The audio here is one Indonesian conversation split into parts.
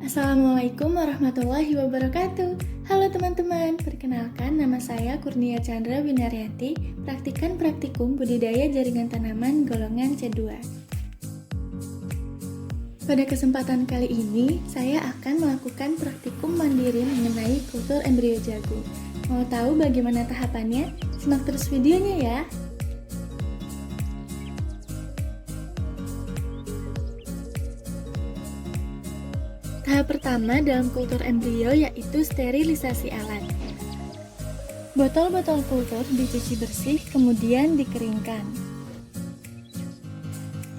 Assalamualaikum warahmatullahi wabarakatuh. Halo teman-teman, perkenalkan nama saya Kurnia Chandra Winaryati, praktikan praktikum budidaya jaringan tanaman golongan C2. Pada kesempatan kali ini, saya akan melakukan praktikum mandiri mengenai kultur embrio jagung. Mau tahu bagaimana tahapannya? Simak terus videonya ya. Tahap pertama dalam kultur embrio yaitu sterilisasi alat. Botol-botol kultur dicuci bersih kemudian dikeringkan.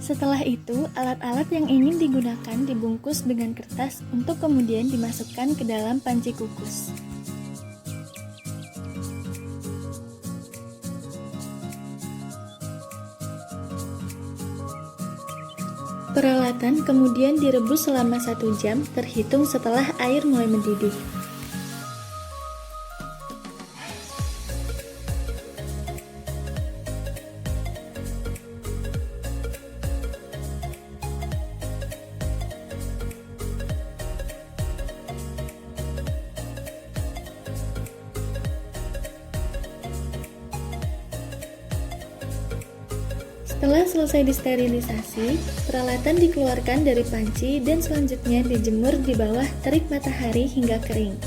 Setelah itu, alat-alat yang ingin digunakan dibungkus dengan kertas untuk kemudian dimasukkan ke dalam panci kukus. Peralatan kemudian direbus selama 1 jam terhitung setelah air mulai mendidih. Setelah selesai disterilisasi, peralatan dikeluarkan dari panci dan selanjutnya dijemur di bawah terik matahari hingga kering.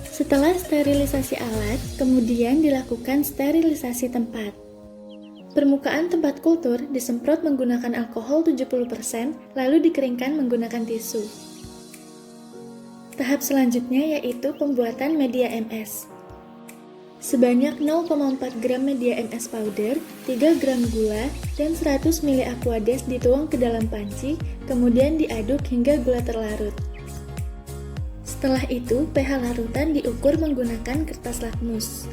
Setelah sterilisasi alat, kemudian dilakukan sterilisasi tempat. Permukaan tempat kultur disemprot menggunakan alkohol 70%, lalu dikeringkan menggunakan tisu. Tahap selanjutnya yaitu pembuatan media MS. Sebanyak 0,4 gram media MS powder, 3 gram gula, dan 100 ml aquades dituang ke dalam panci, kemudian diaduk hingga gula terlarut. Setelah itu, pH larutan diukur menggunakan kertas lakmus.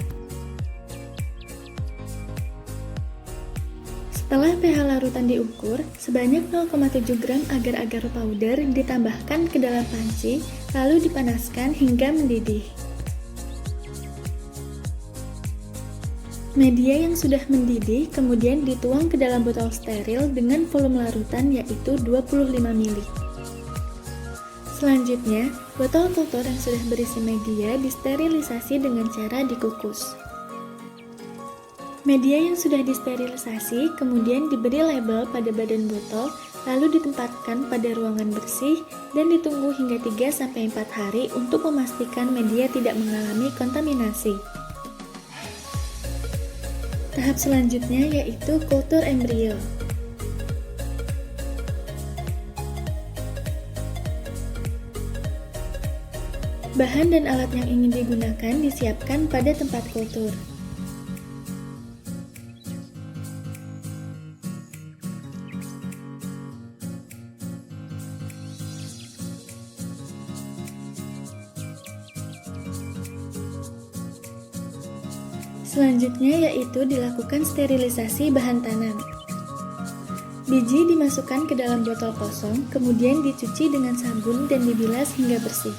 Setelah pH larutan diukur, sebanyak 0,7 gram agar-agar powder ditambahkan ke dalam panci, lalu dipanaskan hingga mendidih. Media yang sudah mendidih kemudian dituang ke dalam botol steril dengan volume larutan yaitu 25 ml. Selanjutnya, botol kultur yang sudah berisi media disterilisasi dengan cara dikukus. Media yang sudah disterilisasi kemudian diberi label pada badan botol, lalu ditempatkan pada ruangan bersih dan ditunggu hingga 3-4 hari untuk memastikan media tidak mengalami kontaminasi. Tahap selanjutnya yaitu kultur embrio. Bahan dan alat yang ingin digunakan disiapkan pada tempat kultur. Selanjutnya yaitu dilakukan sterilisasi bahan tanam. Biji dimasukkan ke dalam botol kosong, kemudian dicuci dengan sabun dan dibilas hingga bersih.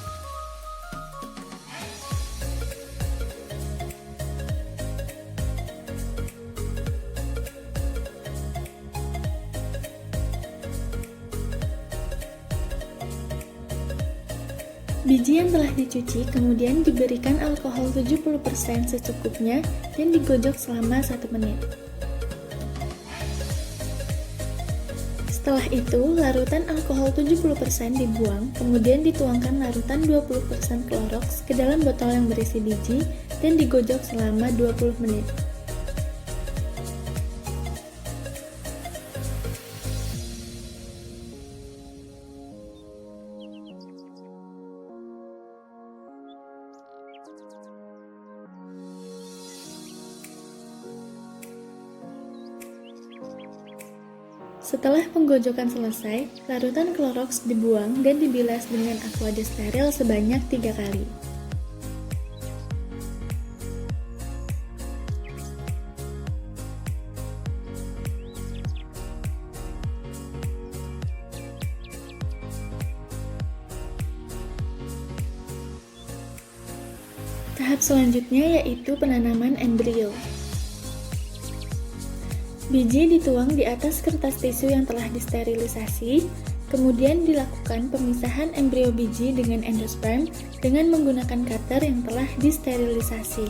Biji yang telah dicuci kemudian diberikan alkohol 70% secukupnya dan digojok selama 1 menit. Setelah itu, larutan alkohol 70% dibuang, kemudian dituangkan larutan 20% Clorox ke dalam botol yang berisi biji dan digojok selama 20 menit. Setelah penggojokan selesai, larutan Clorox dibuang dan dibilas dengan aqua steril sebanyak 3 kali. Tahap selanjutnya yaitu penanaman embrio. Biji dituang di atas kertas tisu yang telah disterilisasi, kemudian dilakukan pemisahan embrio biji dengan endosperm dengan menggunakan cutter yang telah disterilisasi.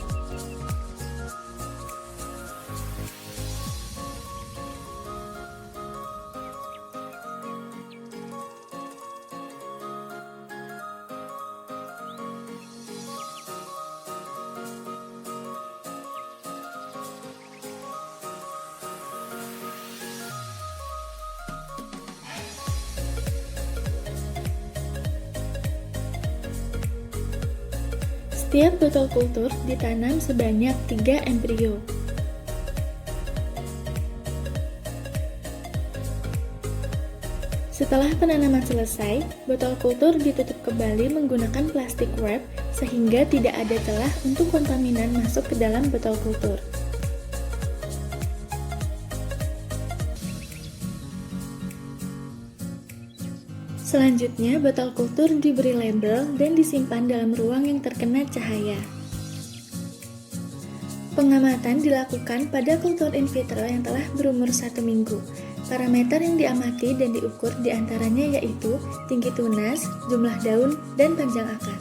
Setiap botol kultur ditanam sebanyak 3 embrio. Setelah penanaman selesai, botol kultur ditutup kembali menggunakan plastik wrap sehingga tidak ada celah untuk kontaminan masuk ke dalam botol kultur. Selanjutnya, botol kultur diberi label dan disimpan dalam ruang yang terkena cahaya. Pengamatan dilakukan pada kultur in vitro yang telah berumur 1 minggu. Parameter yang diamati dan diukur diantaranya yaitu tinggi tunas, jumlah daun, dan panjang akar.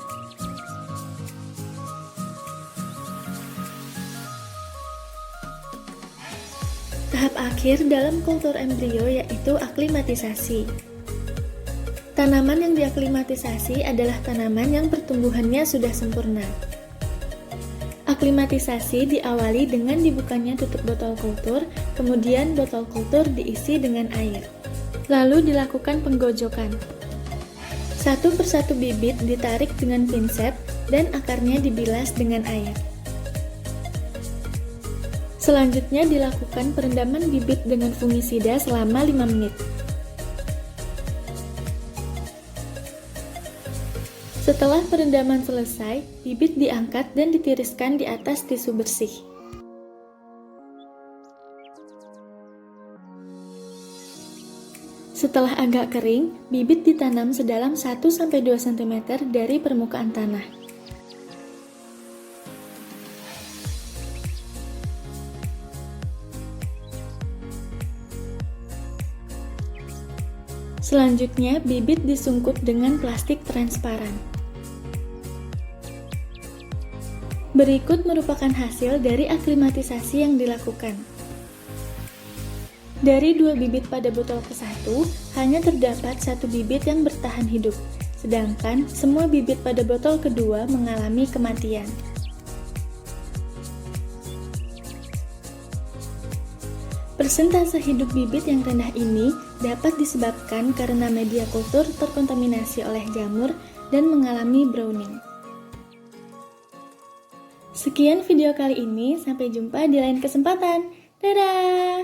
Tahap akhir dalam kultur embrio yaitu aklimatisasi. Tanaman yang diaklimatisasi adalah tanaman yang pertumbuhannya sudah sempurna. Aklimatisasi diawali dengan dibukanya tutup botol kultur, kemudian botol kultur diisi dengan air. Lalu dilakukan penggojokan. Satu persatu bibit ditarik dengan pinset dan akarnya dibilas dengan air. Selanjutnya dilakukan perendaman bibit dengan fungisida selama 5 menit. Setelah perendaman selesai, bibit diangkat dan ditiriskan di atas tisu bersih. Setelah agak kering, bibit ditanam sedalam 1-2 cm dari permukaan tanah. Selanjutnya, bibit disungkup dengan plastik transparan. Berikut merupakan hasil dari aklimatisasi yang dilakukan. Dari 2 bibit pada botol ke-1, hanya terdapat 1 bibit yang bertahan hidup, sedangkan semua bibit pada botol kedua mengalami kematian. Persentase hidup bibit yang rendah ini dapat disebabkan karena media kultur terkontaminasi oleh jamur dan mengalami browning. Sekian video kali ini, sampai jumpa di lain kesempatan. Dadah!